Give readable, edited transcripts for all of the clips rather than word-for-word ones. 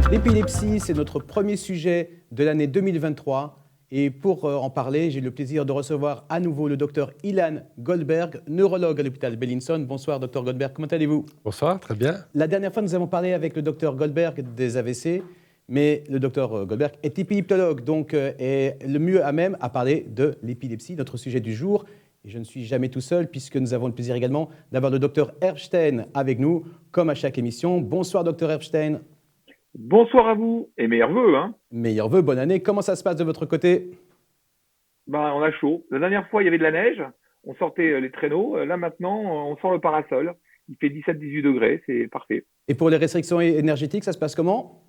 L'épilepsie, c'est notre premier sujet de l'année 2023. Et pour en parler, j'ai le plaisir de recevoir à nouveau le docteur Ilan Goldberg, neurologue à l'hôpital Bellinson. Bonsoir, docteur Goldberg, comment allez-vous? Bonsoir, très bien. La dernière fois, nous avons parlé avec le docteur Goldberg des AVC, mais le docteur Goldberg est épileptologue, donc est le mieux à même à parler de l'épilepsie, notre sujet du jour. Et je ne suis jamais tout seul, puisque nous avons le plaisir également d'avoir le docteur Herbstein avec nous, comme à chaque émission. Bonsoir, docteur Herbstein. Bonsoir à vous et meilleurs vœux. Meilleurs vœux, bonne année. Comment ça se passe de votre côté? On a chaud. La dernière fois, il y avait de la neige. On sortait les traîneaux. Là, maintenant, on sort le parasol. Il fait 17-18 degrés. C'est parfait. Et pour les restrictions énergétiques, ça se passe comment?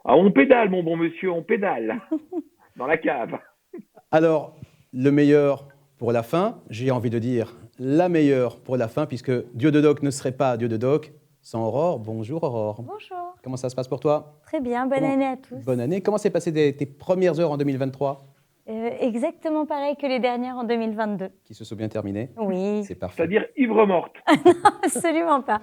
Ah, on pédale, mon bon monsieur. On pédale. Dans la cave. Alors, le meilleur pour la fin, j'ai envie de dire la meilleure pour la fin, puisque Dieu de Doc ne serait pas Dieu de Doc sans Aurore. Bonjour Aurore. Bonjour. Comment ça se passe pour toi? Très bien, bonne année à tous. Bonne année. Comment s'est passé tes premières heures en 2023? Exactement pareil que les dernières en 2022. Qui se sont bien terminées? Oui. C'est parfait. C'est-à-dire ivre morte. Absolument pas.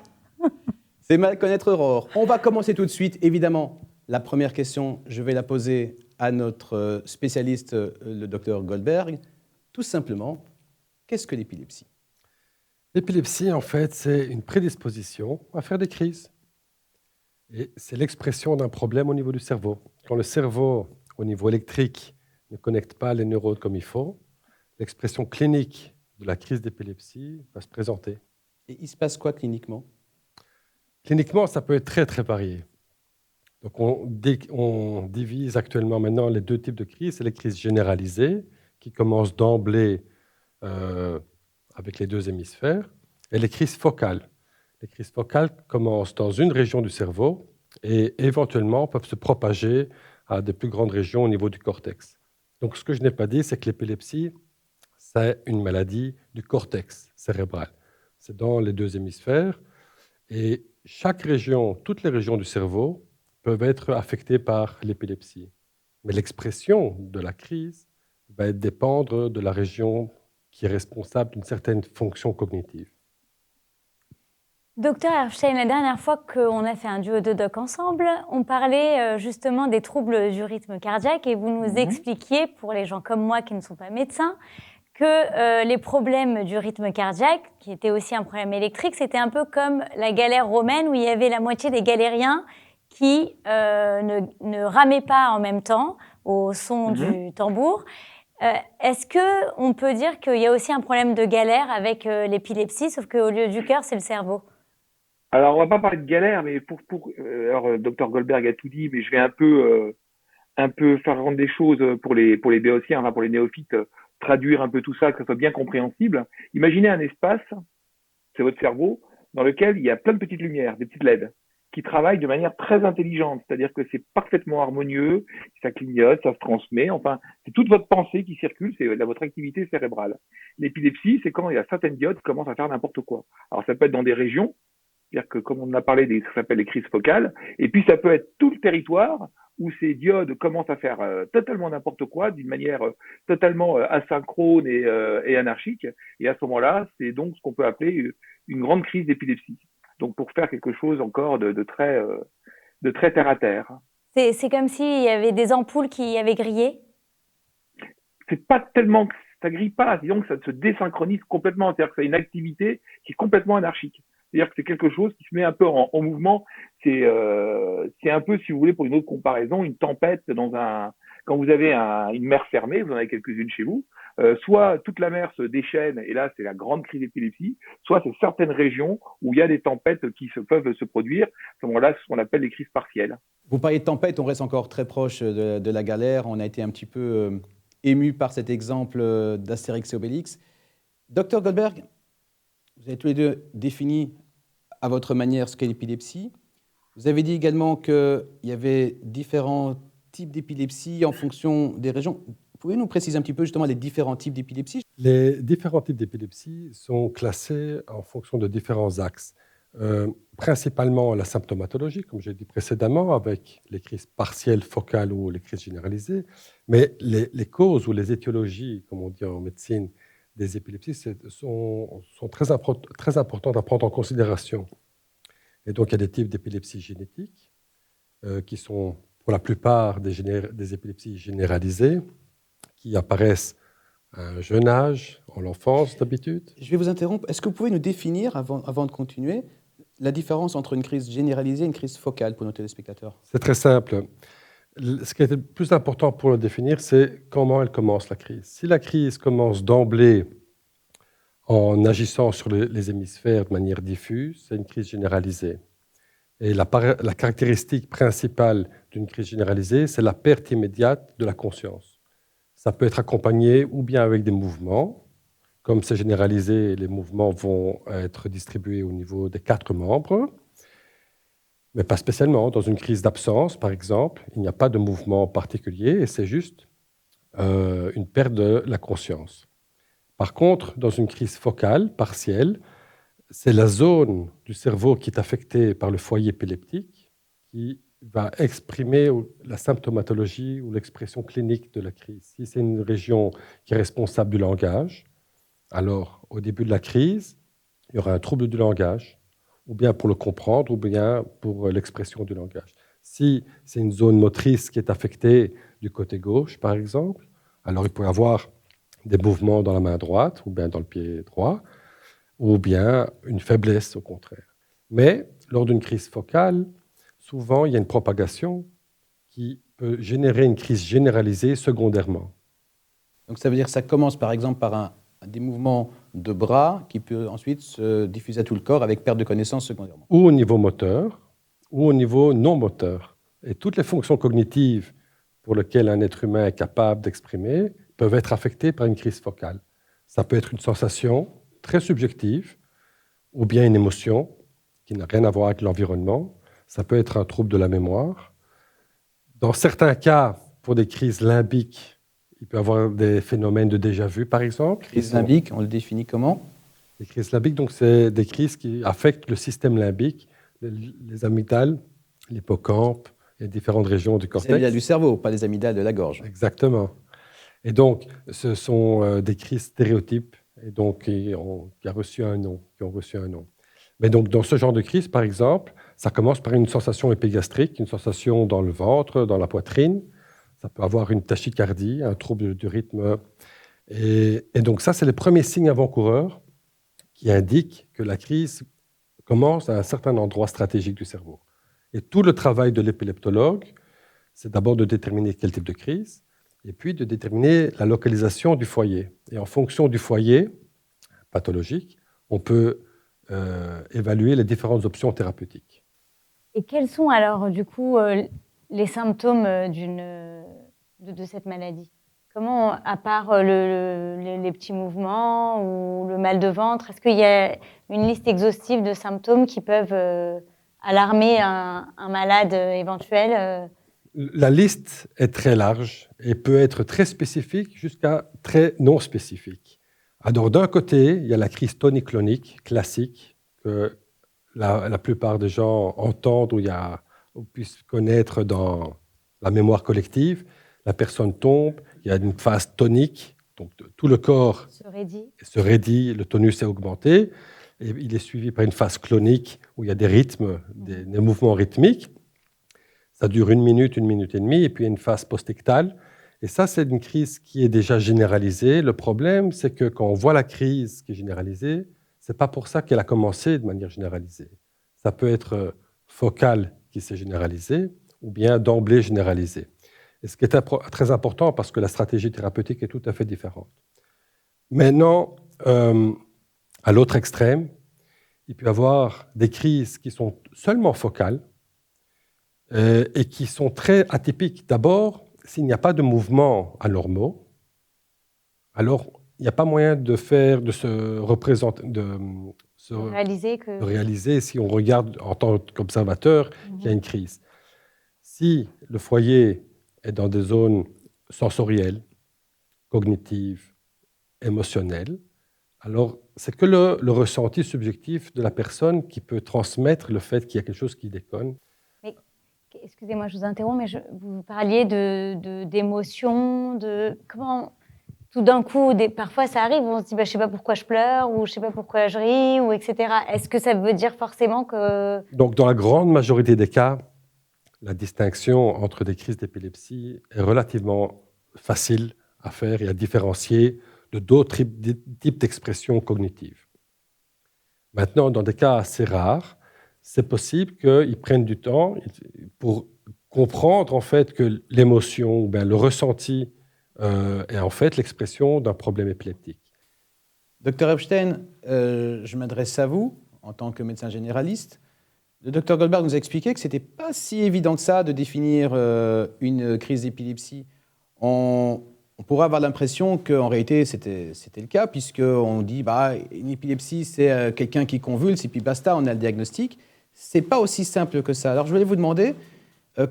C'est mal connaître Aurore. On va commencer tout de suite. Évidemment, la première question, je vais la poser à notre spécialiste, le docteur Goldberg. Tout simplement, qu'est-ce que l'épilepsie? L'épilepsie, en fait, c'est une prédisposition à faire des crises. Et c'est l'expression d'un problème au niveau du cerveau. Quand le cerveau, au niveau électrique, ne connecte pas les neurones comme il faut, l'expression clinique de la crise d'épilepsie va se présenter. Et il se passe quoi cliniquement? Cliniquement, ça peut être très, très varié. Donc, on divise actuellement maintenant les deux types de crises. C'est les crises généralisées, qui commencent d'emblée avec les deux hémisphères, et les crises focales. Les crises focales commencent dans une région du cerveau et éventuellement peuvent se propager à de plus grandes régions au niveau du cortex. Donc, ce que je n'ai pas dit, c'est que l'épilepsie, c'est une maladie du cortex cérébral. C'est dans les deux hémisphères et chaque région, toutes les régions du cerveau peuvent être affectées par l'épilepsie. Mais l'expression de la crise va dépendre de la région qui est responsable d'une certaine fonction cognitive. Docteur Herbstein, la dernière fois qu'on a fait un duo de doc ensemble, on parlait justement des troubles du rythme cardiaque et vous nous expliquiez, pour les gens comme moi qui ne sont pas médecins, que les problèmes du rythme cardiaque, qui était aussi un problème électrique, c'était un peu comme la galère romaine où il y avait la moitié des galériens qui ne ramaient pas en même temps au son du tambour. Est-ce qu'on peut dire qu'il y a aussi un problème de galère avec l'épilepsie, sauf qu'au lieu du cœur, c'est le cerveau? Alors, on va pas parler de galère, mais alors, Dr Goldberg a tout dit, mais je vais un peu faire rendre des choses pour les béotiens, enfin pour les néophytes, traduire un peu tout ça, que ça soit bien compréhensible. Imaginez un espace, c'est votre cerveau, dans lequel il y a plein de petites lumières, des petites LED, qui travaillent de manière très intelligente, c'est-à-dire que c'est parfaitement harmonieux, ça clignote, ça se transmet, enfin, c'est toute votre pensée qui circule, c'est votre activité cérébrale. L'épilepsie, c'est quand il y a certaines diodes qui commencent à faire n'importe quoi. Alors, ça peut être dans des régions, c'est-à-dire que, comme on en a parlé, ça s'appelle les crises focales, et puis ça peut être tout le territoire où ces diodes commencent à faire totalement n'importe quoi, d'une manière totalement asynchrone et anarchique, et à ce moment-là, c'est donc ce qu'on peut appeler une grande crise d'épilepsie. Donc, pour faire quelque chose encore de très terre à terre. C'est comme s'il y avait des ampoules qui avaient grillé? C'est pas tellement que ça grille pas, disons que ça se désynchronise complètement, c'est-à-dire que c'est une activité qui est complètement anarchique. C'est-à-dire que c'est quelque chose qui se met un peu en mouvement. C'est un peu, si vous voulez, pour une autre comparaison, une tempête quand vous avez une mer fermée, vous en avez quelques-unes chez vous, soit toute la mer se déchaîne, et là, c'est la grande crise d'épilepsie, soit c'est certaines régions où il y a des tempêtes qui peuvent se produire. À ce moment-là, c'est ce qu'on appelle les crises partielles. Vous parliez de tempête, on reste encore très proche de la galère. On a été un petit peu ému par cet exemple d'Astérix et Obélix. Docteur Goldberg, vous avez tous les deux défini à votre manière ce qu'est l'épilepsie. Vous avez dit également qu'il y avait différents types d'épilepsie en fonction des régions. Pouvez-vous nous préciser un petit peu justement les différents types d'épilepsie? Les différents types d'épilepsie sont classés en fonction de différents axes. Principalement la symptomatologie, comme j'ai dit précédemment, avec les crises partielles, focales ou les crises généralisées. Mais les causes ou les étiologies, comme on dit en médecine, des épilepsies sont très importantes à prendre en considération. Et donc, il y a des types d'épilepsie génétiques, qui sont pour la plupart des épilepsies généralisées, qui apparaissent à un jeune âge, en l'enfance d'habitude. Je vais vous interrompre. Est-ce que vous pouvez nous définir, avant de continuer, la différence entre une crise généralisée et une crise focale pour nos téléspectateurs? C'est très simple. Ce qui est le plus important pour le définir, c'est comment elle commence, la crise. Si la crise commence d'emblée en agissant sur les hémisphères de manière diffuse, c'est une crise généralisée. Et la caractéristique principale d'une crise généralisée, c'est la perte immédiate de la conscience. Ça peut être accompagné ou bien avec des mouvements. Comme c'est généralisé, les mouvements vont être distribués au niveau des 4 membres, mais pas spécialement. Dans une crise d'absence, par exemple, il n'y a pas de mouvement particulier et c'est juste une perte de la conscience. Par contre, dans une crise focale, partielle, c'est la zone du cerveau qui est affectée par le foyer épileptique qui va exprimer la symptomatologie ou l'expression clinique de la crise. Si c'est une région qui est responsable du langage, alors au début de la crise, il y aura un trouble du langage, ou bien pour le comprendre, ou bien pour l'expression du langage. Si c'est une zone motrice qui est affectée du côté gauche, par exemple, alors il peut y avoir des mouvements dans la main droite, ou bien dans le pied droit, ou bien une faiblesse au contraire. Mais lors d'une crise focale, souvent il y a une propagation qui peut générer une crise généralisée secondairement. Donc ça veut dire que ça commence par exemple par des mouvements de bras qui peut ensuite se diffuser à tout le corps avec perte de connaissance secondairement. Ou au niveau moteur, ou au niveau non moteur. Et toutes les fonctions cognitives pour lesquelles un être humain est capable d'exprimer peuvent être affectées par une crise focale. Ça peut être une sensation très subjective, ou bien une émotion qui n'a rien à voir avec l'environnement. Ça peut être un trouble de la mémoire. Dans certains cas, pour des crises limbiques, il peut y avoir des phénomènes de déjà-vu, par exemple. Crise limbique, on le définit comment? Les crises limbiques, donc, c'est des crises qui affectent le système limbique, les amygdales, l'hippocampe et différentes régions du cortex. Les amygdales du cerveau, pas les amygdales de la gorge. Exactement. Et donc, ce sont des crises stéréotypes et donc qui ont reçu un nom. Mais donc, dans ce genre de crise, par exemple, ça commence par une sensation épigastrique, une sensation dans le ventre, dans la poitrine. Ça peut avoir une tachycardie, un trouble du rythme. Et donc, ça, c'est les premiers signes avant-coureurs qui indiquent que la crise commence à un certain endroit stratégique du cerveau. Et tout le travail de l'épileptologue, c'est d'abord de déterminer quel type de crise, et puis de déterminer la localisation du foyer. Et en fonction du foyer pathologique, on peut évaluer les différentes options thérapeutiques. Et quels sont alors, du coup, les symptômes de cette maladie? Comment, à part les petits mouvements ou le mal de ventre, est-ce qu'il y a une liste exhaustive de symptômes qui peuvent alarmer un malade éventuel? La liste est très large et peut être très spécifique jusqu'à très non spécifique. Alors, d'un côté, il y a la crise tonique-clonique classique que la plupart des gens entendent ou puissent connaître dans la mémoire collective. La personne tombe, il y a une phase tonique, donc tout le corps se raidit, le tonus est augmenté, et il est suivi par une phase clonique où il y a des rythmes, des mouvements rythmiques. Ça dure 1 minute, 1 minute et demie, et puis il y a une phase postictale. Et ça, c'est une crise qui est déjà généralisée. Le problème, c'est que quand on voit la crise qui est généralisée, ce n'est pas pour ça qu'elle a commencé de manière généralisée. Ça peut être focal qui s'est généralisé, ou bien d'emblée généralisé. Et ce qui est très important, parce que la stratégie thérapeutique est tout à fait différente. Maintenant, à l'autre extrême, il peut y avoir des crises qui sont seulement focales, et qui sont très atypiques. D'abord, s'il n'y a pas de mouvements anormaux, alors il n'y a pas moyen de se représenter, de réaliser, si on regarde en tant qu'observateur, qu'il y a une crise. Si le foyer est dans des zones sensorielles, cognitives, émotionnelles, alors c'est que le ressenti subjectif de la personne qui peut transmettre le fait qu'il y a quelque chose qui déconne. Excusez-moi, je vous interromps, mais vous parliez d'émotions, comment tout d'un coup, parfois ça arrive, on se dit je ne sais pas pourquoi je pleure, ou je ne sais pas pourquoi je ris, ou etc. Est-ce que ça veut dire forcément que... Donc dans la grande majorité des cas, la distinction entre des crises d'épilepsie est relativement facile à faire et à différencier de d'autres types d'expressions cognitives. Maintenant, dans des cas assez rares, c'est possible qu'ils prennent du temps pour comprendre en fait que l'émotion ou bien le ressenti est en fait l'expression d'un problème épileptique. Docteur Epstein, je m'adresse à vous en tant que médecin généraliste. Le docteur Goldberg nous a expliqué que ce n'était pas si évident que ça de définir une crise d'épilepsie. On pourrait avoir l'impression qu'en réalité, c'était le cas, puisqu'on dit une épilepsie, c'est quelqu'un qui convulse, et puis basta, on a le diagnostic. Ce n'est pas aussi simple que ça. Alors, je voulais vous demander,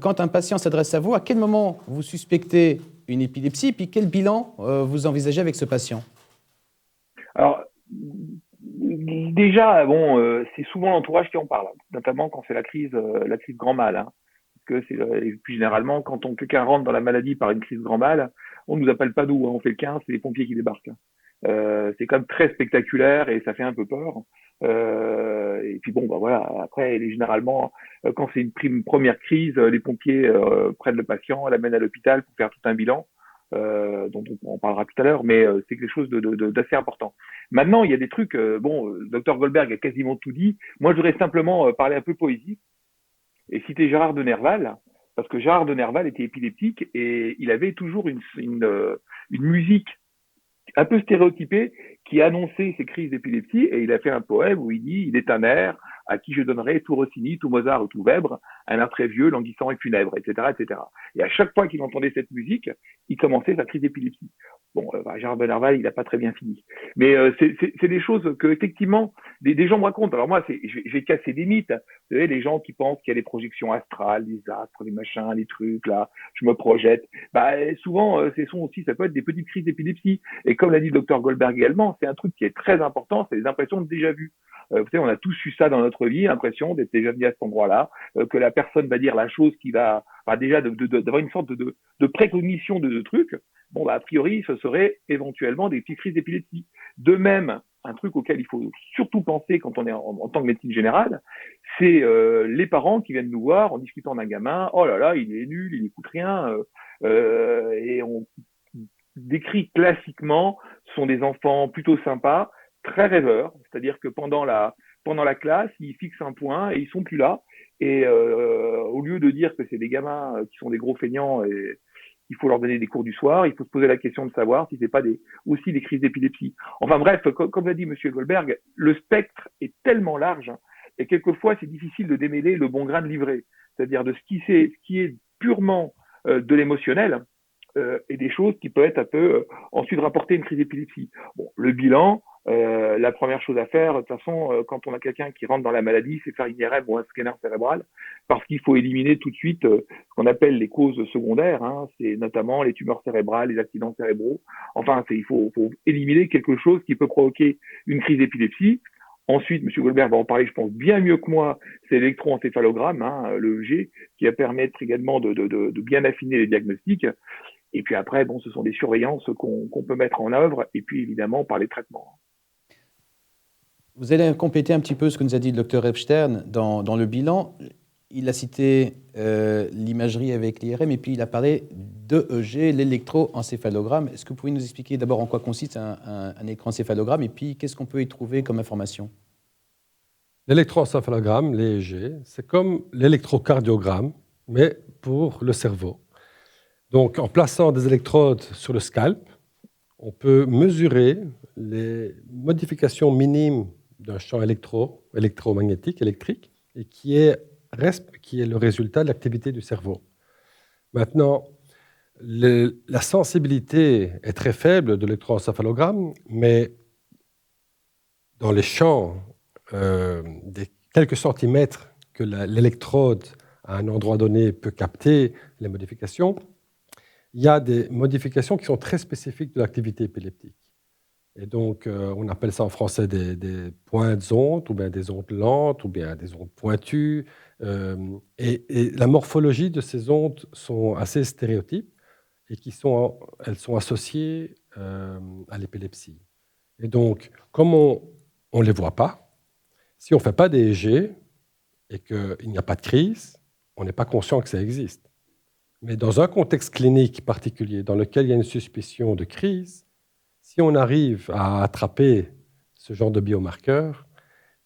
quand un patient s'adresse à vous, à quel moment vous suspectez une épilepsie, puis quel bilan vous envisagez avec ce patient? Alors, déjà, c'est souvent l'entourage qui en parle, notamment quand c'est la crise grand mal. Hein. Parce que plus généralement, quand quelqu'un rentre dans la maladie par une crise grand mal, on nous appelle pas nous, hein, on fait le 15, c'est les pompiers qui débarquent. C'est quand même très spectaculaire et ça fait un peu peur. Et puis voilà. Après, généralement, quand c'est une première crise, les pompiers prennent le patient, l'amènent à l'hôpital pour faire tout un bilan. Dont on en parlera tout à l'heure, mais c'est quelque chose d'assez important. Maintenant, il y a des trucs, Dr Goldberg a quasiment tout dit. Moi, je voudrais simplement parler un peu poésie et citer Gérard de Nerval, parce que Gérard de Nerval était épileptique et il avait toujours une musique un peu stéréotypée qui annonçait ses crises d'épilepsie, et il a fait un poème où il dit « Il est un air à qui je donnerai tout Rossini, tout Mozart ou tout Weber, un air très vieux, languissant et funèbre, etc. etc. » Et à chaque fois qu'il entendait cette musique, il commençait sa crise d'épilepsie. Gérard de Nerval, il n'a pas très bien fini. Mais c'est des choses que, effectivement, des gens me racontent. Alors moi, je vais casser des mythes. Vous savez, les gens qui pensent qu'il y a des projections astrales, des astres, des machins, des trucs, là, je me projette. Souvent, ça peut être des petites crises d'épilepsie. Et comme l'a dit le docteur Goldberg également, c'est un truc qui est très important, c'est les impressions de déjà-vu. Vous savez, on a tous eu ça dans notre vie, l'impression d'être déjà venu à cet endroit-là, que la personne va dire la chose qui va, déjà d'avoir une sorte de précognition de trucs. A priori, ce serait éventuellement des petites crises d'épilepsie. De même, un truc auquel il faut surtout penser quand on est en tant que médecine générale, c'est les parents qui viennent nous voir en discutant d'un gamin. Oh là là, il est nul, il n'écoute rien, et on décrit classiquement, sont des enfants plutôt sympas, très rêveurs, c'est-à-dire que pendant la classe, ils fixent un point et ils sont plus là. Et au lieu de dire que c'est des gamins qui sont des gros feignants et qu'il faut leur donner des cours du soir, il faut se poser la question de savoir si c'est pas aussi des crises d'épilepsie. Enfin bref, comme l'a dit M. Goldberg, le spectre est tellement large et quelquefois c'est difficile de démêler le bon grain de livret, c'est-à-dire de ce qui est purement de l'émotionnel, et des choses qui peuvent être un peu ensuite rapporter une crise d'épilepsie. Le bilan, la première chose à faire, de toute façon, quand on a quelqu'un qui rentre dans la maladie, c'est faire une IRM ou un scanner cérébral, parce qu'il faut éliminer tout de suite ce qu'on appelle les causes secondaires, hein, c'est notamment les tumeurs cérébrales, les accidents cérébraux. Enfin, il faut éliminer quelque chose qui peut provoquer une crise d'épilepsie. Ensuite, M. Goldberg va en parler, je pense, bien mieux que moi, c'est l'électroencéphalogramme, hein, l'EEG, qui va permettre également de bien affiner les diagnostics. Et puis après, ce sont des surveillances qu'on peut mettre en œuvre, et puis évidemment par les traitements. Vous allez compléter un petit peu ce que nous a dit le docteur Epstein dans le bilan. Il a cité l'imagerie avec l'IRM, et puis il a parlé d'EEG, l'électroencéphalogramme. Est-ce que vous pouvez nous expliquer d'abord en quoi consiste un électroencéphalogramme, et puis qu'est-ce qu'on peut y trouver comme information? L'électroencéphalogramme, l'EEG, c'est comme l'électrocardiogramme, mais pour le cerveau. Donc, en plaçant des électrodes sur le scalp, on peut mesurer les modifications minimes d'un champ électromagnétique, électrique, et qui est le résultat de l'activité du cerveau. Maintenant, la sensibilité est très faible de l'électroencéphalogramme, mais dans les champs des quelques centimètres que l'électrode à un endroit donné peut capter les modifications, il y a des modifications qui sont très spécifiques de l'activité épileptique. Et donc, on appelle ça en français des pointes ondes, ou bien des ondes lentes, ou bien des ondes pointues. Et la morphologie de ces ondes sont assez stéréotypes et elles sont associées à l'épilepsie. Et donc, comme on ne les voit pas, si on ne fait pas d'EEG et qu'il n'y a pas de crise, on n'est pas conscient que ça existe. Mais dans un contexte clinique particulier, dans lequel il y a une suspicion de crise, si on arrive à attraper ce genre de biomarqueur,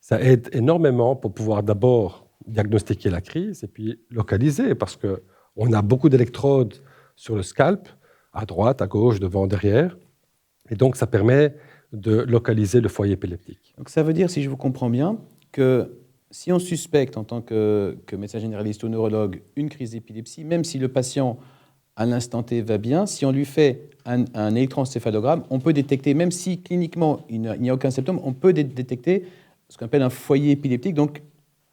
ça aide énormément pour pouvoir d'abord diagnostiquer la crise et puis localiser, parce qu'on a beaucoup d'électrodes sur le scalp, à droite, à gauche, devant, derrière, et donc ça permet de localiser le foyer épileptique. Donc ça veut dire, si je vous comprends bien, que si on suspecte en tant que médecin généraliste ou neurologue une crise d'épilepsie, même si le patient à l'instant T va bien, si on lui fait un électroencéphalogramme, on peut détecter, même si cliniquement il n'y a aucun symptôme, on peut détecter ce qu'on appelle un foyer épileptique, donc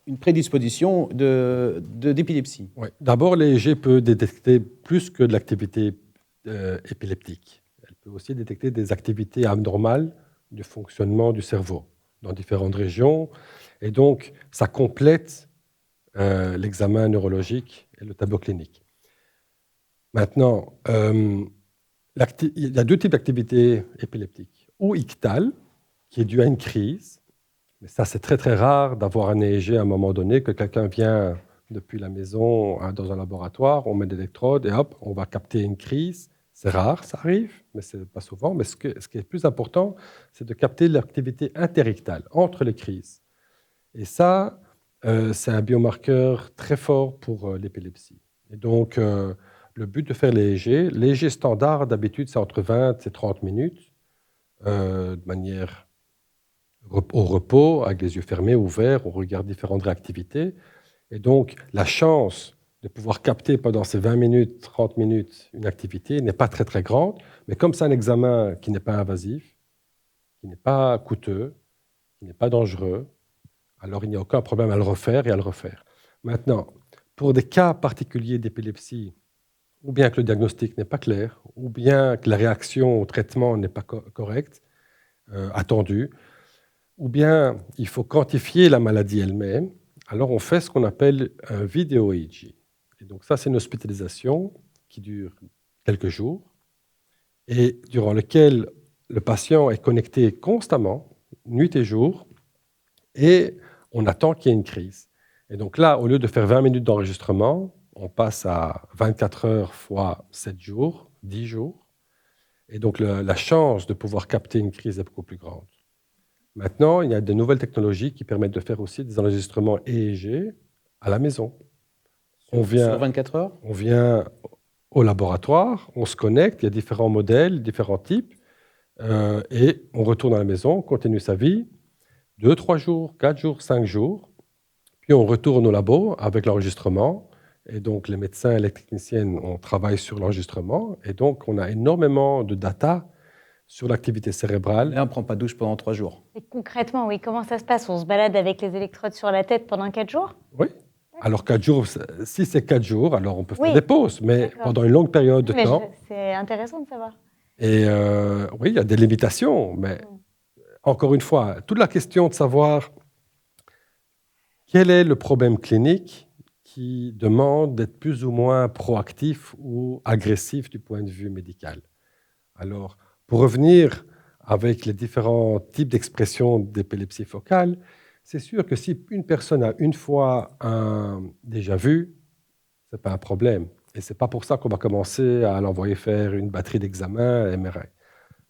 une prédisposition d'épilepsie. Oui. D'abord, l'EEG peut détecter plus que de l'activité épileptique. Elle peut aussi détecter des activités anormales du fonctionnement du cerveau dans différentes régions. Et donc, ça complète l'examen neurologique et le tableau clinique. Maintenant, il y a deux types d'activités épileptiques. Ou ictale, qui est due à une crise. Mais ça, c'est très, très rare d'avoir un EEG à un moment donné, que quelqu'un vient depuis la maison dans un laboratoire, on met des électrodes et hop, on va capter une crise. C'est rare, ça arrive, mais ce n'est pas souvent. Mais ce qui est plus important, c'est de capter l'activité interictale, entre les crises. Et ça, c'est un biomarqueur très fort pour l'épilepsie. Et donc, le but de faire l'EEG standard, d'habitude, c'est entre 20 et 30 minutes, de manière au repos, avec les yeux fermés, ouverts, on regarde différentes réactivités. Et donc, la chance de pouvoir capter pendant ces 20 minutes, 30 minutes une activité n'est pas très, très grande. Mais comme c'est un examen qui n'est pas invasif, qui n'est pas coûteux, qui n'est pas dangereux, alors il n'y a aucun problème à le refaire et à le refaire. Maintenant, pour des cas particuliers d'épilepsie, ou bien que le diagnostic n'est pas clair, ou bien que la réaction au traitement n'est pas correcte, attendue, ou bien il faut quantifier la maladie elle-même, alors on fait ce qu'on appelle un vidéo EEG. Et donc ça, c'est une hospitalisation qui dure quelques jours et durant lequel le patient est connecté constamment, nuit et jour, et on attend qu'il y ait une crise. Et donc là, au lieu de faire 20 minutes d'enregistrement, on passe à 24 heures fois 7 jours, 10 jours. Et donc la chance de pouvoir capter une crise est beaucoup plus grande. Maintenant, il y a de nouvelles technologies qui permettent de faire aussi des enregistrements EEG à la maison. Sur 24 heures ? On vient au laboratoire, on se connecte, il y a différents modèles, différents types, et on retourne à la maison, on continue sa vie, 2, 3 jours, 4 jours, 5 jours, puis on retourne au labo avec l'enregistrement, et donc les médecins et les techniciennes, on travaille sur l'enregistrement, et donc on a énormément de data sur l'activité cérébrale. Là, on ne prend pas de douche pendant 3 jours. Et concrètement, oui, comment ça se passe? On se balade avec les électrodes sur la tête pendant 4 jours? Oui. Alors 4 jours, si c'est 4 jours, alors on peut faire des pauses, mais pendant une longue période de temps. C'est intéressant de savoir. Et oui, il y a des limitations, mais encore une fois, toute la question de savoir quel est le problème clinique qui demande d'être plus ou moins proactif ou agressif du point de vue médical. Alors, pour revenir avec les différents types d'expressions d'épilepsie focale, c'est sûr que si une personne a une fois un déjà vu, ce n'est pas un problème. Et ce n'est pas pour ça qu'on va commencer à l'envoyer faire une batterie d'examens MRI.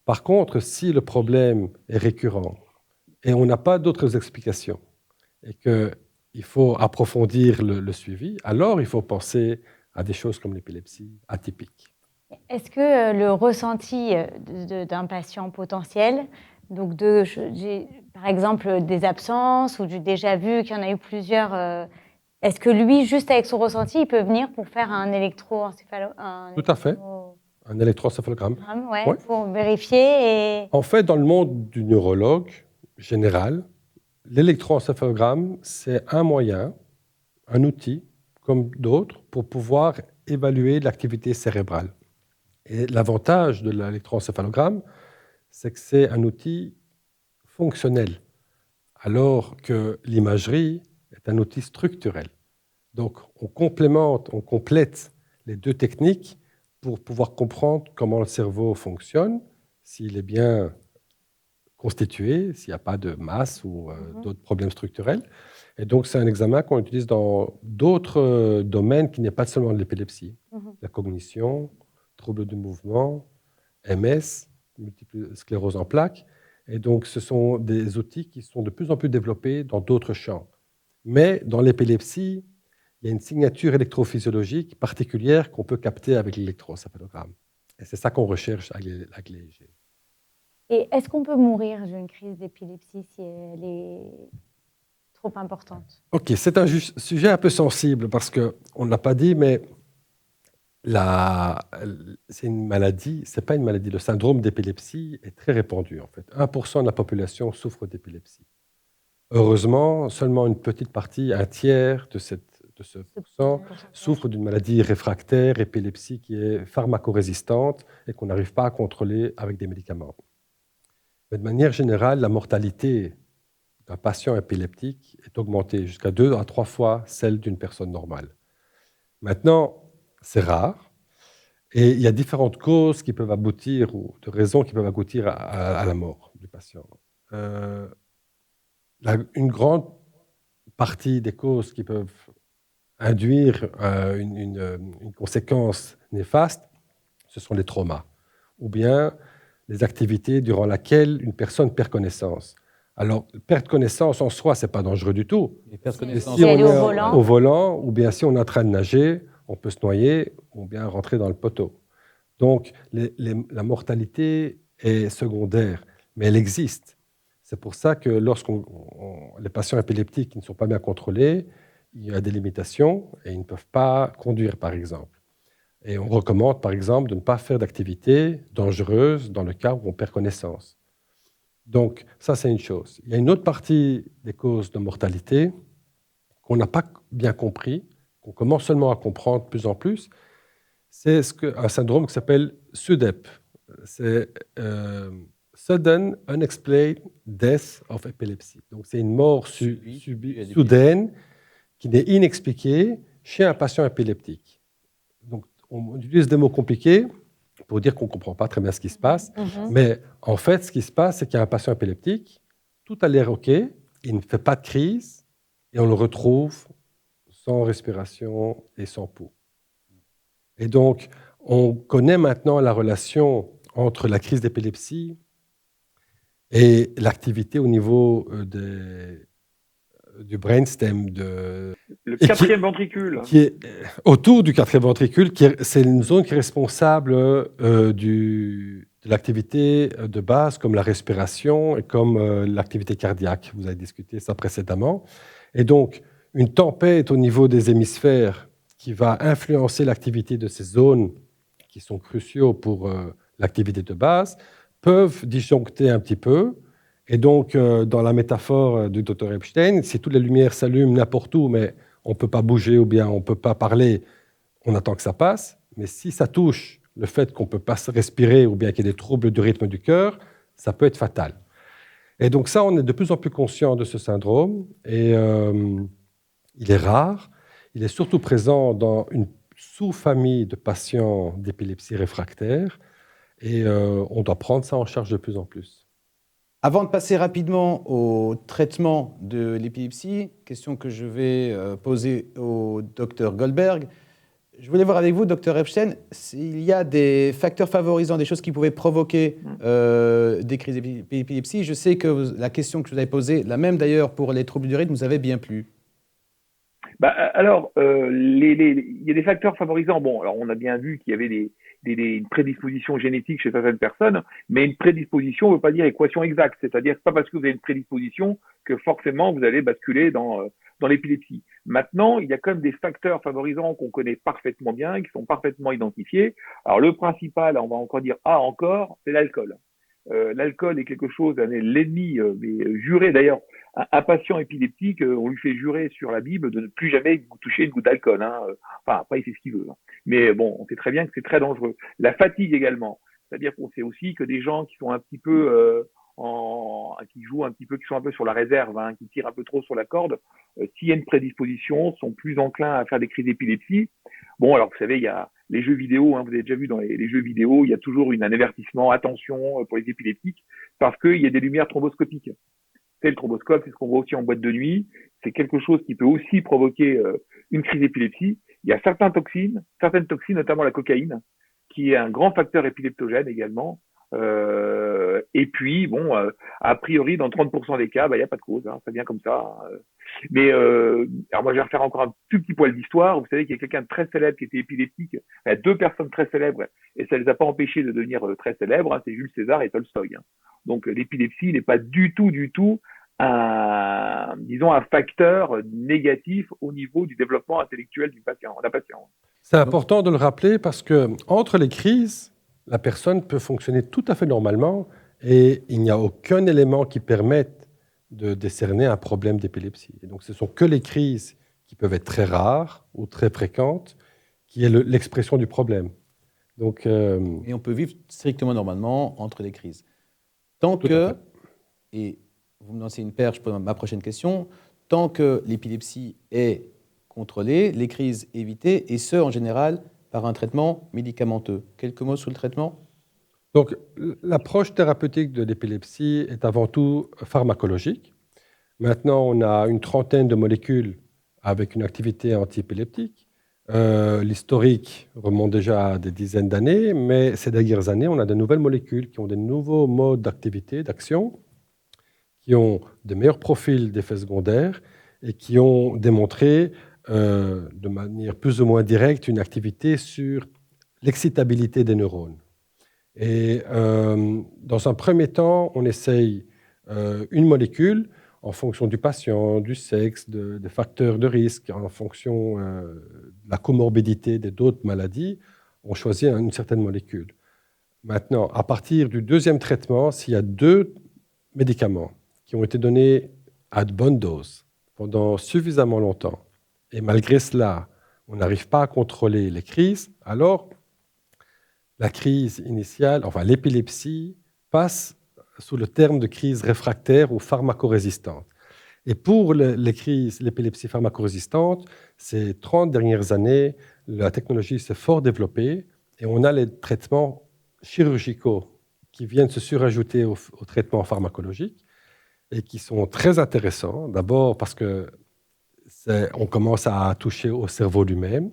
Par contre, si le problème est récurrent et on n'a pas d'autres explications et qu'il faut approfondir le suivi, alors il faut penser à des choses comme l'épilepsie atypique. Est-ce que le ressenti d'un patient potentiel, donc par exemple des absences ou du déjà vu, qu'il y en a eu plusieurs, est-ce que lui, juste avec son ressenti, il peut venir pour faire un électroencéphalogramme? Tout à fait, un électroencéphalogramme. Ouais. Pour vérifier. En fait, dans le monde du neurologue général, l'électroencéphalogramme, c'est un moyen, un outil, comme d'autres, pour pouvoir évaluer l'activité cérébrale. Et l'avantage de l'électroencéphalogramme, c'est que c'est un outil fonctionnel, alors que l'imagerie est un outil structurel. Donc, on complète les deux techniques pour pouvoir comprendre comment le cerveau fonctionne, s'il est bien constitué, s'il n'y a pas de masse ou d'autres problèmes structurels. Et donc, c'est un examen qu'on utilise dans d'autres domaines qui n'est pas seulement de l'épilepsie. La cognition, troubles du mouvement, MS, multiple sclérose en plaques. Et donc, ce sont des outils qui sont de plus en plus développés dans d'autres champs. Mais dans l'épilepsie, il y a une signature électrophysiologique particulière qu'on peut capter avec l'électroencéphalogramme. Et c'est ça qu'on recherche avec l'EEG. Et est-ce qu'on peut mourir d'une crise d'épilepsie si elle est trop importante? Ok, c'est un sujet un peu sensible parce qu'on ne l'a pas dit, mais c'est une maladie, c'est pas une maladie. Le syndrome d'épilepsie est très répandu en fait. 1% de la population souffre d'épilepsie. Heureusement, seulement une petite partie, un tiers de ce pourcent, souffre d'une maladie réfractaire, épilepsie, qui est pharmacorésistante et qu'on n'arrive pas à contrôler avec des médicaments. Mais de manière générale, la mortalité d'un patient épileptique est augmentée jusqu'à 2 à 3 fois celle d'une personne normale. Maintenant, c'est rare et il y a différentes causes qui peuvent aboutir ou de raisons qui peuvent aboutir à la mort du patient. Une grande partie des causes qui peuvent induire une conséquence néfaste, ce sont les traumas ou bien les activités durant lesquelles une personne perd connaissance. Alors, perdre connaissance en soi, ce n'est pas dangereux du tout. Si on est au volant, ou bien si on est en train de nager, on peut se noyer ou bien rentrer dans le poteau. Donc, la mortalité est secondaire, mais elle existe. C'est pour ça que les patients épileptiques qui ne sont pas bien contrôlés, il y a des limitations et ils ne peuvent pas conduire, par exemple. Et on recommande, par exemple, de ne pas faire d'activités dangereuses dans le cas où on perd connaissance. Donc, ça, c'est une chose. Il y a une autre partie des causes de mortalité qu'on n'a pas bien compris, qu'on commence seulement à comprendre de plus en plus. C'est un syndrome qui s'appelle SUDEP. C'est Sudden Unexplained Death of Epilepsy. Donc, c'est une mort soudaine qui n'est inexpliquée chez un patient épileptique. Donc, on utilise des mots compliqués pour dire qu'on ne comprend pas très bien ce qui se passe. Mais en fait, ce qui se passe, c'est qu'il y a un patient épileptique, tout a l'air OK, il ne fait pas de crise, et on le retrouve sans respiration et sans pouls. Et donc, on connaît maintenant la relation entre la crise d'épilepsie et l'activité au niveau du brainstem, le quatrième ventricule. Qui est autour du quatrième ventricule, c'est une zone qui est responsable de l'activité de base, comme la respiration et comme l'activité cardiaque. Vous avez discuté ça précédemment. Et donc, une tempête au niveau des hémisphères qui va influencer l'activité de ces zones qui sont cruciaux pour l'activité de base peuvent disjoncter un petit peu. Et donc, dans la métaphore du Dr Epstein, si toutes les lumières s'allument n'importe où, mais on ne peut pas bouger ou bien on ne peut pas parler, on attend que ça passe. Mais si ça touche le fait qu'on ne peut pas respirer ou bien qu'il y ait des troubles du rythme du cœur, ça peut être fatal. Et donc ça, on est de plus en plus conscient de ce syndrome. Et il est rare. Il est surtout présent dans une sous-famille de patients d'épilepsie réfractaire. Et on doit prendre ça en charge de plus en plus. Avant de passer rapidement au traitement de l'épilepsie, question que je vais poser au Dr Goldberg, je voulais voir avec vous, Dr Epstein, s'il y a des facteurs favorisants, des choses qui pouvaient provoquer des crises d'épilepsie. Je sais que la question que je vous avais posée, la même d'ailleurs pour les troubles du rythme, vous avait bien plu. Alors, il y a des facteurs favorisants. Bon, alors on a bien vu qu'il y avait une prédisposition génétique chez certaines personnes, mais une prédisposition ne veut pas dire équation exacte. C'est-à-dire que c'est pas parce que vous avez une prédisposition que forcément vous allez basculer dans l'épilepsie. Maintenant, il y a quand même des facteurs favorisants qu'on connaît parfaitement bien, qui sont parfaitement identifiés. Alors le principal, on va encore dire c'est l'alcool. L'alcool est quelque chose, l'ennemi juré d'ailleurs. Un patient épileptique, on lui fait jurer sur la Bible de ne plus jamais toucher une goutte d'alcool. Enfin, après, il fait ce qu'il veut. Mais bon, on sait très bien que c'est très dangereux. La fatigue également. C'est-à-dire qu'on sait aussi que des gens qui sont un petit peu qui jouent un petit peu, qui sont un peu sur la réserve, qui tirent un peu trop sur la corde, s'il y a une prédisposition, sont plus enclins à faire des crises d'épilepsie. Bon, alors vous savez, il y a les jeux vidéo, vous avez déjà vu dans les jeux vidéo, il y a toujours un avertissement, attention pour les épileptiques, parce qu'il y a des lumières thromboscopiques. c'est le thromboscope, c'est ce qu'on voit aussi en boîte de nuit. C'est quelque chose qui peut aussi provoquer une crise d'épilepsie. Il y a certaines toxines, notamment la cocaïne, qui est un grand facteur épileptogène également. Et puis, bon, a priori, dans 30% des cas, il n'y a pas de cause, hein, ça vient comme ça. Mais alors moi, je vais refaire encore un tout petit poil d'histoire. Vous savez qu'il y a quelqu'un de très célèbre qui était épileptique. Il y a 2 personnes très célèbres, et ça ne les a pas empêchés de devenir très célèbres. Hein, c'est Jules César et Tolstoï. Hein. Donc l'épilepsie n'est pas du tout un facteur négatif au niveau du développement intellectuel d'un patient. C'est important de le rappeler parce que entre les crises, la personne peut fonctionner tout à fait normalement et il n'y a aucun élément qui permette de décerner un problème d'épilepsie. Et donc, ce ne sont que les crises qui peuvent être très rares ou très fréquentes qui est l'expression du problème. Donc, et on peut vivre strictement normalement entre les crises. Tant que, et vous me lancez une perche pour ma prochaine question, tant que l'épilepsie est contrôlée, les crises évitées, et ce, en général, par un traitement médicamenteux. Quelques mots sur le traitement ? Donc, l'approche thérapeutique de l'épilepsie est avant tout pharmacologique. Maintenant, on a une trentaine de molécules avec une activité antiépileptique. L'historique remonte déjà à des dizaines d'années, mais ces dernières années, on a de nouvelles molécules qui ont des nouveaux modes d'activité, d'action, qui ont de meilleurs profils d'effets secondaires et qui ont démontré de manière plus ou moins directe une activité sur l'excitabilité des neurones. Et dans un premier temps, on essaye une molécule en fonction du patient, du sexe, des facteurs de risque, en fonction de la comorbidité d'autres maladies, on choisit une certaine molécule. Maintenant, à partir du deuxième traitement, s'il y a 2 médicaments qui ont été donnés à de bonnes doses pendant suffisamment longtemps, et malgré cela, on n'arrive pas à contrôler les crises, alors la crise initiale, enfin l'épilepsie, passe sous le terme de crise réfractaire ou pharmacorésistante. Et pour l'épilepsie pharmacorésistante, ces 30 dernières années, la technologie s'est fort développée et on a les traitements chirurgicaux qui viennent se surajouter aux traitements pharmacologiques et qui sont très intéressants. D'abord parce qu'on commence à toucher au cerveau lui-même.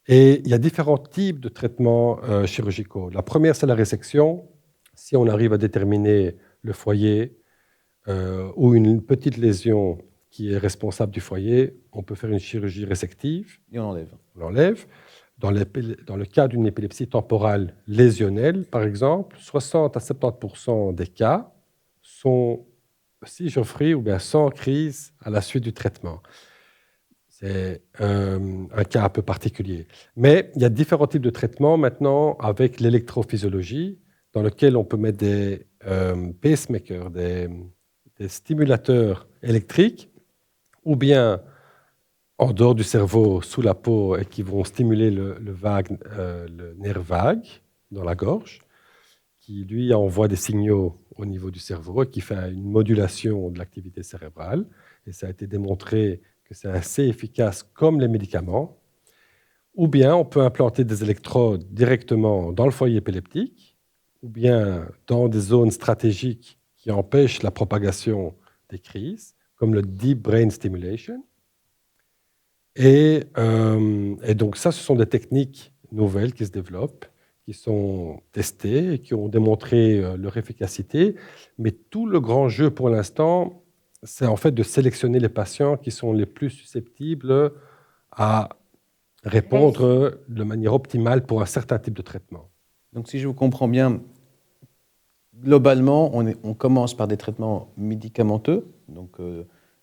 Et il y a différents types de traitements chirurgicaux. La première, c'est la résection. Si on arrive à déterminer le foyer ou une petite lésion qui est responsable du foyer, on peut faire une chirurgie résective. Et on l'enlève. On l'enlève. Dans le cas d'une épilepsie temporale lésionnelle, par exemple, 60 à 70% des cas sont seizure-free ou bien sans crise à la suite du traitement. C'est un cas un peu particulier. Mais il y a différents types de traitements maintenant avec l'électrophysiologie, dans lequel on peut mettre des pacemakers, des stimulateurs électriques, ou bien en dehors du cerveau, sous la peau, et qui vont stimuler le nerf vague dans la gorge, qui lui envoie des signaux au niveau du cerveau et qui fait une modulation de l'activité cérébrale. Et ça a été démontré que c'est assez efficace comme les médicaments. Ou bien on peut implanter des électrodes directement dans le foyer épileptique, ou bien dans des zones stratégiques qui empêchent la propagation des crises, comme le Deep Brain Stimulation. Et donc ça, ce sont des techniques nouvelles qui se développent, qui sont testées et qui ont démontré leur efficacité. Mais tout le grand jeu pour l'instant, c'est en fait de sélectionner les patients qui sont les plus susceptibles à répondre de manière optimale pour un certain type de traitement. Donc si je vous comprends bien, globalement, on commence par des traitements médicamenteux, donc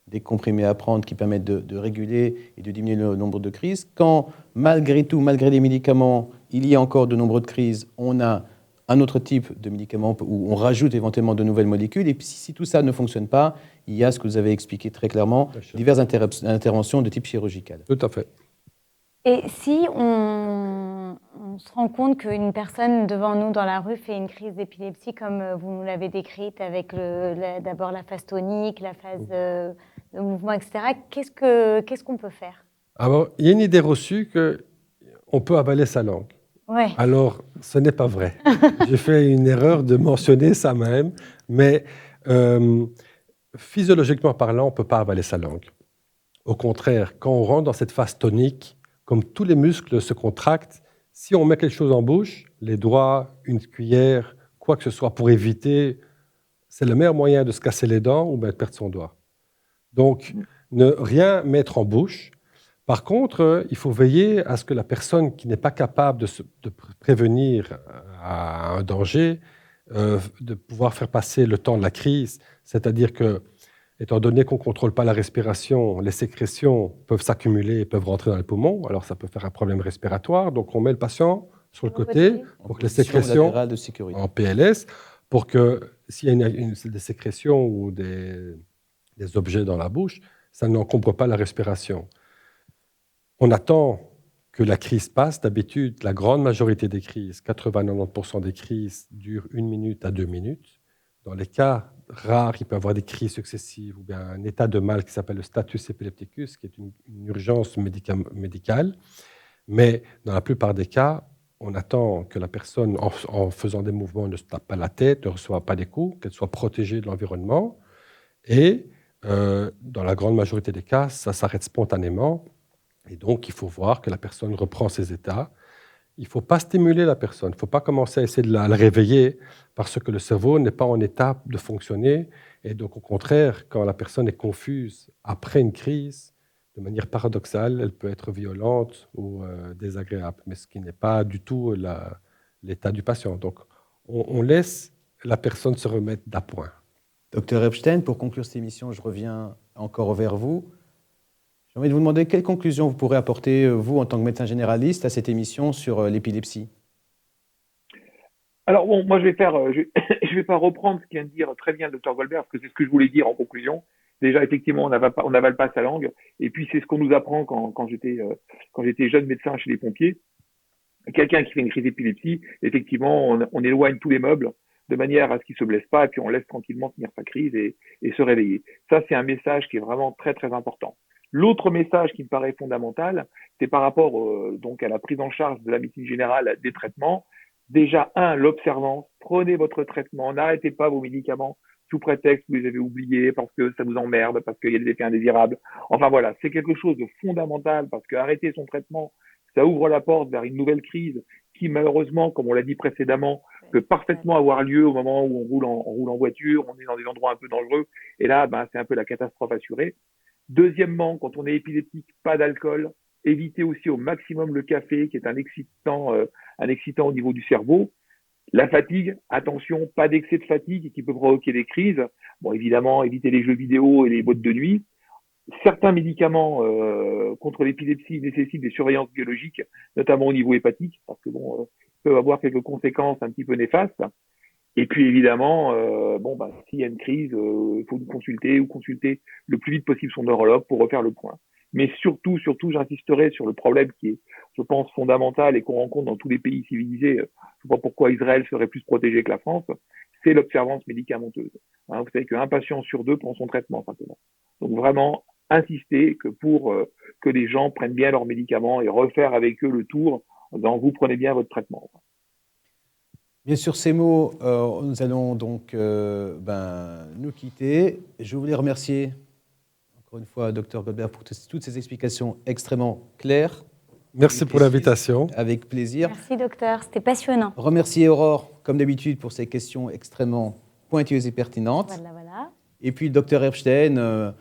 des comprimés à prendre qui permettent de réguler et de diminuer le nombre de crises. Quand, malgré tout, malgré les médicaments, il y a encore de nombreuses crises, on a un autre type de médicament où on rajoute éventuellement de nouvelles molécules. Et puis si tout ça ne fonctionne pas, il y a ce que vous avez expliqué très clairement, diverses interventions de type chirurgical. Tout à fait. Et si on se rend compte qu'une personne devant nous dans la rue fait une crise d'épilepsie, comme vous nous l'avez décrite, avec d'abord la phase tonique, la phase de mouvement, etc., qu'est-ce qu'on peut faire ? Alors, il y a une idée reçue qu'on peut avaler sa langue. Ouais. Alors, ce n'est pas vrai. J'ai fait une erreur de mentionner ça même, mais physiologiquement parlant, on ne peut pas avaler sa langue. Au contraire, quand on rentre dans cette phase tonique, comme tous les muscles se contractent, si on met quelque chose en bouche, les doigts, une cuillère, quoi que ce soit, pour éviter, c'est le meilleur moyen de se casser les dents ou bien de perdre son doigt. Donc, ne rien mettre en bouche. Par contre, il faut veiller à ce que la personne qui n'est pas capable de prévenir à un danger, de pouvoir faire passer le temps de la crise, c'est-à-dire que, étant donné qu'on ne contrôle pas la respiration, les sécrétions peuvent s'accumuler et peuvent rentrer dans les poumons, alors ça peut faire un problème respiratoire. Donc, on met le patient sur le côté pour que les sécrétions latérale de sécurité. en PLS, pour que s'il y a des sécrétions ou des objets dans la bouche, ça n'encombre pas la respiration. On attend que la crise passe. D'habitude, la grande majorité des crises, 80-90% des crises, durent 1 minute à 2 minutes. Dans les cas rares, il peut y avoir des crises successives ou bien un état de mal qui s'appelle le status epilepticus, qui est une urgence médicale. Mais dans la plupart des cas, on attend que la personne, en faisant des mouvements, ne se tape pas la tête, ne reçoive pas des coups, qu'elle soit protégée de l'environnement. Et dans la grande majorité des cas, ça s'arrête spontanément. Et donc, il faut voir que la personne reprend ses états. Il ne faut pas stimuler la personne. Il ne faut pas commencer à essayer de la réveiller parce que le cerveau n'est pas en état de fonctionner. Et donc, au contraire, quand la personne est confuse après une crise, de manière paradoxale, elle peut être violente ou désagréable, mais ce qui n'est pas du tout l'état du patient. Donc, on laisse la personne se remettre d'appoint. Docteur Epstein, pour conclure cette émission, je reviens encore vers vous. J'ai envie de vous demander quelles conclusions vous pourrez apporter, vous, en tant que médecin généraliste, à cette émission sur l'épilepsie. Alors bon, moi je vais pas reprendre ce qu'il vient de dire très bien le docteur Goldberg, parce que c'est ce que je voulais dire en conclusion. Déjà, effectivement, on n'avale pas sa langue, et puis c'est ce qu'on nous apprend quand j'étais jeune médecin chez les pompiers. Quelqu'un qui fait une crise d'épilepsie, effectivement, on éloigne tous les meubles de manière à ce qu'il se blesse pas, et puis on laisse tranquillement finir sa crise et se réveiller. Ça, c'est un message qui est vraiment très très important. L'autre message qui me paraît fondamental, c'est par rapport donc à la prise en charge de la médecine générale des traitements. Déjà, l'observance. Prenez votre traitement, n'arrêtez pas vos médicaments sous prétexte que vous les avez oubliés parce que ça vous emmerde, parce qu'il y a des effets indésirables. Enfin voilà, c'est quelque chose de fondamental parce qu'arrêter son traitement, ça ouvre la porte vers une nouvelle crise qui, malheureusement, comme on l'a dit précédemment, peut parfaitement avoir lieu au moment où on roule en voiture, on est dans des endroits un peu dangereux, et là, c'est un peu la catastrophe assurée. Deuxièmement, quand on est épileptique, pas d'alcool. Évitez aussi au maximum le café, qui est un excitant au niveau du cerveau. La fatigue, attention, pas d'excès de fatigue qui peut provoquer des crises. Bon, évidemment, évitez les jeux vidéo et les boîtes de nuit. Certains médicaments contre l'épilepsie nécessitent des surveillances biologiques, notamment au niveau hépatique, parce que peuvent avoir quelques conséquences un petit peu néfastes. Et puis évidemment, s'il y a une crise, il faut consulter le plus vite possible son neurologue pour refaire le point. Mais surtout, j'insisterai sur le problème qui est, je pense, fondamental et qu'on rencontre dans tous les pays civilisés. Je ne sais pas pourquoi Israël serait plus protégé que la France. C'est l'observance médicamenteuse. Vous savez qu'un patient sur 2 prend son traitement simplement. Donc vraiment, insister pour que les gens prennent bien leurs médicaments et refaire avec eux le tour en disant vous prenez bien votre traitement. Bien sûr, ces mots, nous allons donc nous quitter. Je voulais remercier encore une fois Dr Goldberg pour toutes ces explications extrêmement claires. Merci pour l'invitation. Avec plaisir. Merci docteur, c'était passionnant. Remercier Aurore, comme d'habitude, pour ses questions extrêmement pointilleuses et pertinentes. Voilà. Et puis le docteur Epstein,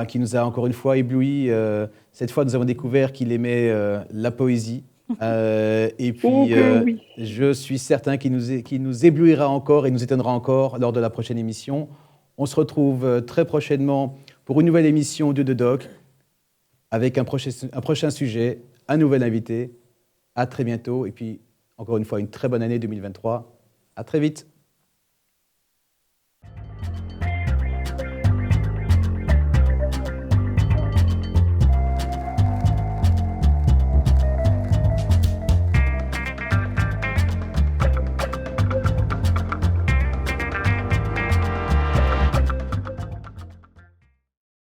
qui nous a encore une fois éblouis. Cette fois, nous avons découvert qu'il aimait la poésie. Et puis, oui. Je suis certain qu'il nous éblouira encore et nous étonnera encore lors de la prochaine émission. On se retrouve très prochainement pour une nouvelle émission de The Doc avec un prochain sujet, un nouvel invité. À très bientôt et puis, encore une fois, une très bonne année 2023. À très vite.